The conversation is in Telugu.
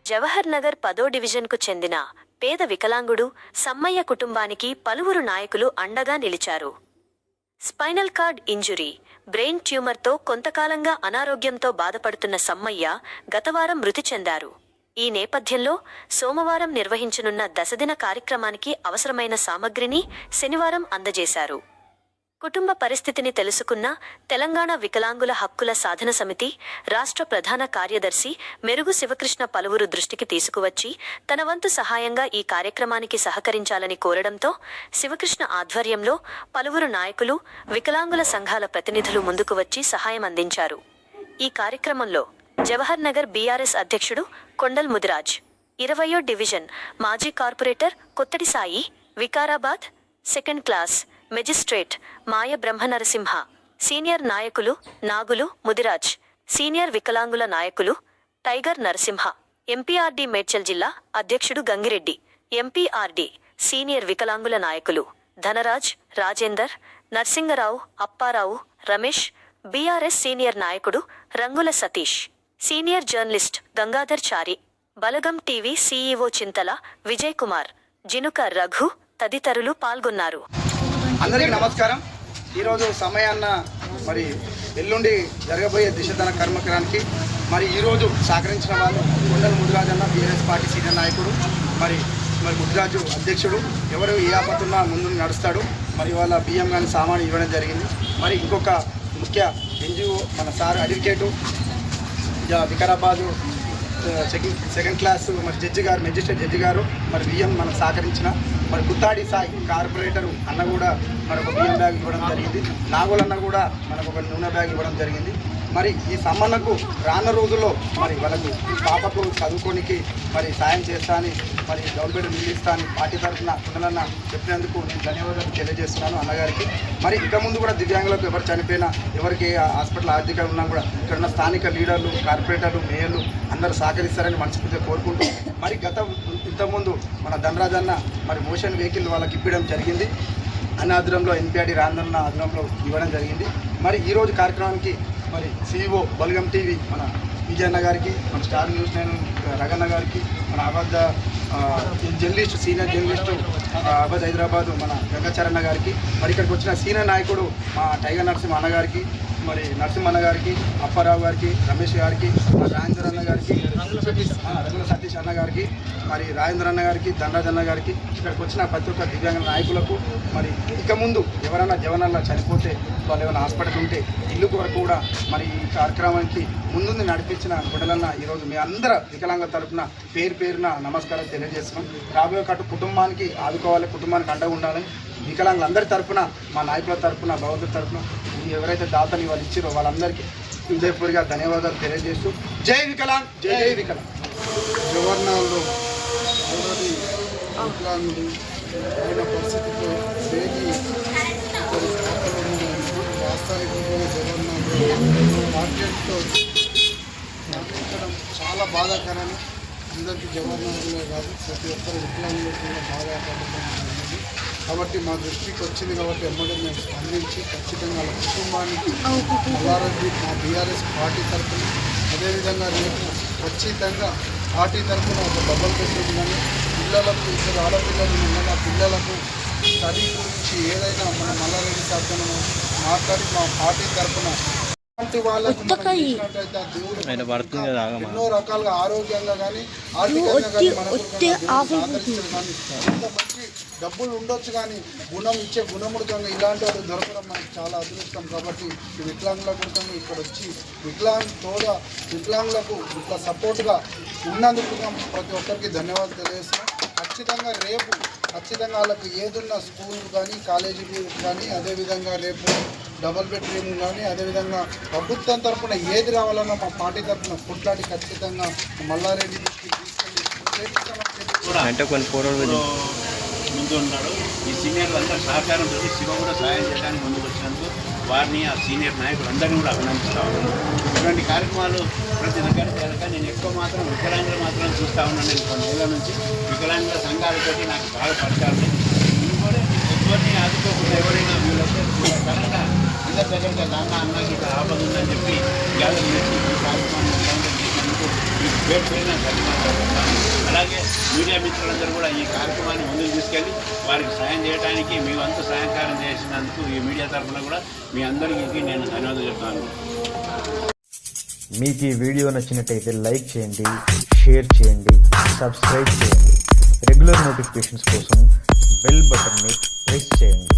జవహర్ నగర్ 10వ డివిజన్కు చెందిన పేద వికలాంగుడు సమ్మయ్య కుటుంబానికి పలువురు నాయకులు అండగా నిలిచారు. స్పైనల్ కార్డ్ ఇంజురీ, బ్రెయిన్ ట్యూమర్తో కొంతకాలంగా అనారోగ్యంతో బాధపడుతున్న సమ్మయ్య గతవారం మృతి చెందారు. ఈ నేపథ్యంలో సోమవారం నిర్వహించనున్న దశదిన కార్యక్రమానికి అవసరమైన సామగ్రిని శనివారం అందజేశారు. కుటుంబ పరిస్థితిని తెలుసుకున్న తెలంగాణ వికలాంగుల హక్కుల సాధన సమితి రాష్ట్ర ప్రధాన కార్యదర్శి మెరుగు శివకృష్ణ పలువురు దృష్టికి తీసుకువచ్చి తన వంతు సహాయంగా ఈ కార్యక్రమానికి సహకరించాలని కోరడంతో శివకృష్ణ ఆధ్వర్యంలో పలువురు నాయకులు, వికలాంగుల సంఘాల ప్రతినిధులు ముందుకు వచ్చి సహాయం అందించారు. ఈ కార్యక్రమంలో జవహర్ నగర్ బీఆర్ఎస్ అధ్యక్షుడు కొండల్ ముదిరాజ్, 20వ డివిజన్ మాజీ corporator Kothadi Sai, Vikarabad second class magistrate Maya Brahmanarasimha, senior నాయకులు నాగులు ముదిరాజ్, సీనియర్ వికలాంగుల నాయకులు టైగర్ నరసింహ, ఎంపీఆర్డీ మేడ్చల్ జిల్లా అధ్యక్షుడు గంగిరెడ్డి, ఎంపీఆర్డీ సీనియర్ వికలాంగుల నాయకులు ధనరాజ్, రాజేందర్, నర్సింగరావు, అప్పారావు, రమేష్, బీఆర్ఎస్ సీనియర్ నాయకుడు రంగుల సతీష్, సీనియర్ జర్నలిస్ట్ గంగాధర్ చారి, బలగం టీవీ సీఈఓ చింతల విజయ్ కుమార్, జినుక రఘు తదితరులు పాల్గొన్నారు. అందరికీ నమస్కారం. ఈరోజు సమయాన్న మరి ఎల్లుండి జరగబోయే దిశదన కర్మక్రానికి మరి ఈరోజు సహకరించిన వాళ్ళు కొండల ముదిరాజు అన్న, బీఆర్ఎస్ పార్టీ సీనియర్ నాయకుడు, మరి ముదిరాజు అధ్యక్షుడు, ఎవరు ఏ ఆపతున్నా ముందు నడుస్తాడు. మరి వాళ్ళ బియ్యం కానీ సామాను ఇవ్వడం జరిగింది. మరి ఇంకొక ముఖ్య ఎన్జిఓ మన sir advocate Vikarabad second class మరి జడ్జి గారు, మెజిస్ట్రేట్ జడ్జి గారు మరి బియ్యం మనకు సహకరించిన మరి కుత్తాడి సాయి కార్పొరేటరు అన్న కూడా మనకు బియ్యం బ్యాగ్ ఇవ్వడం జరిగింది. నాగులన్న కూడా మనకు ఒక నూనె బ్యాగ్ ఇవ్వడం జరిగింది. మరి ఈ సమ్మన్నకు రానున్న రోజుల్లో మరి వాళ్ళకు పాపకు చదువుకోనికి మరి సాయం చేస్తా అని, మరి గవర్నమెంట్ నిలిస్తా అని పార్టీ తరఫున కొండలన్న చెప్పినందుకు నేను ధన్యవాదాలు తెలియజేస్తున్నాను అన్నగారికి. మరి ఇక ముందు కూడా దివ్యాంగులకు ఎవరు చనిపోయినా, ఎవరికి హాస్పిటల్ ఆర్థికంగా ఉన్నా కూడా ఇక్కడ ఉన్న స్థానిక లీడర్లు, కార్పొరేటర్లు, మేయర్లు అందరూ సహకరిస్తారని మనస్ఫూర్తిగా కోరుకుంటూ, మరి ఇంతకుముందు మన ధనరాజ్ అన్న మరి మోషన్ వెహికల్ వాళ్ళకి ఇవ్వడం జరిగింది. అన్న ఆధ్వర్యంలో ఎన్పీఆర్డీ రాందన్న ఆధ్వర్యంలో ఇవ్వడం జరిగింది. మరి ఈరోజు కార్యక్రమానికి మరి సీఈఓ బల్గం టీవీ మన విజయన్న గారికి, మన స్టార్ న్యూస్ 9 రగన్న గారికి, మన అబద్ధ జర్నలిస్టు సీనియర్ జర్నలిస్టు అబద్ధ హైదరాబాదు మన గంగాచరణ గారికి, మరి ఇక్కడికి వచ్చిన సీనియర్ నాయకుడు మా టైగర్ నరసింహ అన్న గారికి, మరి నరసింహన్న గారికి, అప్పారావు గారికి, రమేష్ గారికి, మా రాజేంద్ర అన్న గారికి, రంగుల సతీష్ అన్న గారికి, మరి రాజేంద్ర అన్న గారికి, ధనరాజ్ అన్న గారికి, ఇక్కడికి వచ్చిన ప్రతి ఒక్క దివ్యాంగ నాయకులకు, మరి ఇక ముందు ఎవరైనా జవనల్లో చనిపోతే వాళ్ళు ఏమైనా హాస్పిటల్ ఉంటే ఇల్లు వరకు కూడా మరి ఈ కార్యక్రమానికి ముందుంది నడిపించిన కొండలన్న ఈరోజు మీ అందరూ వికలాంగ తరఫున పేరున నమస్కారం తెలియజేస్తున్నాం. రాబోయే కుటుంబానికి ఆదుకోవాలి, కుటుంబానికి అండగా ఉండాలని వికలాంగులందరి తరఫున, మా నాయకుల తరఫున, భగవంతుడి తరఫున ఎవరైతే దాతలు వాళ్ళు ఇచ్చారో వాళ్ళందరికీ హృదయపూర్వకంగా ధన్యవాదాలు తెలియజేస్తూ జై వికలాంగ్, జై జై వికలాంగ్. జవహర్లాల్లో ఆల్రెడీ వికలాంగులు అయిన పరిస్థితితో డైలీ వాస్తవికంగా జవహర్లాల్లో మార్కెట్తో నడిపించడం చాలా బాధాకరం. అందరికీ జవహర్లాల్లో కాదు, ప్రతి ఒక్కరు వికలాంగులు కూడా బాధాకరం జరిగింది. కాబట్టి మా దృష్టికి వచ్చింది కాబట్టి ఎమ్మడే మేము స్పందించి ఖచ్చితంగా వాళ్ళ కుటుంబానికి మల్లారెడ్డి మా బీఆర్ఎస్ పార్టీ తరఫున, అదేవిధంగా రేపు ఖచ్చితంగా పార్టీ తరఫున ఒక డబల్ బెడ్రూమ్ కానీ పిల్లలకు, ఇద్దరు ఆడపిల్లలు ఉన్న పిల్లలకు స్టడీ గురించి ఏదైనా మన మల్లారెడ్డి తరఫున మాట్లాడి మా పార్టీ తరఫున వాళ్ళకు ఎన్నో రకాలుగా ఆరోగ్యంగా కానీ ఆర్థికంగా కానీ ఇంత మంచి డబ్బులు ఉండొచ్చు కానీ గుణం ఇచ్చే గుణముడికంగా ఇలాంటి వాళ్ళు దొరకడం మనకి చాలా అదృష్టం. కాబట్టి ఈ వికలాంగుల కోసం ఇక్కడ వచ్చి వికలాంగులకు ఇట్లా సపోర్ట్గా ఉన్నందుకు ప్రతి ఒక్కరికి ధన్యవాదాలు తెలియజేస్తున్నాం. ఖచ్చితంగా వాళ్ళకి ఏదున్న స్కూల్ కానీ కాలేజీ కానీ, అదేవిధంగా రేపు డబల్ బెడ్రూమ్ కానీ, అదేవిధంగా ప్రభుత్వం తరఫున ఏది రావాలన్నా మా పార్టీ తరఫున కొట్లాడి ఖచ్చితంగా మల్లారెడ్డి దృష్టికి తీసుకెళ్ళి ముందు ఉన్నాడు. ఈ సీనియర్లు అందరూ సహకారం చేసి శివ కూడా సహాయం చేయడానికి ముందుకు వచ్చినందుకు వారిని, ఆ సీనియర్ నాయకులు అందరినీ కూడా అభినందిస్తూ ఉన్నాను. ఇటువంటి కార్యక్రమాలు ప్రతి దగ్గర జరగక నేను ఎక్కువ మాత్రం వికలాంగులు మాత్రం చూస్తూ ఉన్నాను. నేను కొన్ని ఏళ్ళ నుంచి వికలాంగుల సంఘాలతోటి నాకు బాగా పరిచయాలు. కూడా ఎవరిని ఆదుకోకుండా ఎవరైనా వీళ్ళైతే సడన్గా అందరి దగ్గరగా నాన్న అన్నకి ఇక్కడ ఆపద ఉందని చెప్పి గ్యాదర్ చేసి ఈ కార్యక్రమాన్ని చేసినందుకు మీకు పేరు ధన్యవాదాలు. అలాగే మీడియా మిత్రులందరూ కూడా ఈ కార్యక్రమాన్ని ముందుకు తీసుకెళ్ళి వారికి సాయం చేయడానికి మీ వంతు సహకారం చేసినందుకు ఈ మీడియా తరఫున కూడా మీ అందరికీ నేను ధన్యవాదాలు చెప్తాను. మీకు ఈ వీడియో నచ్చినట్టయితే లైక్ చేయండి, షేర్ చేయండి, సబ్స్క్రైబ్ చేయండి. రెగ్యులర్ నోటిఫికేషన్స్ కోసం బెల్ బటన్ని ప్రెస్ చేయండి.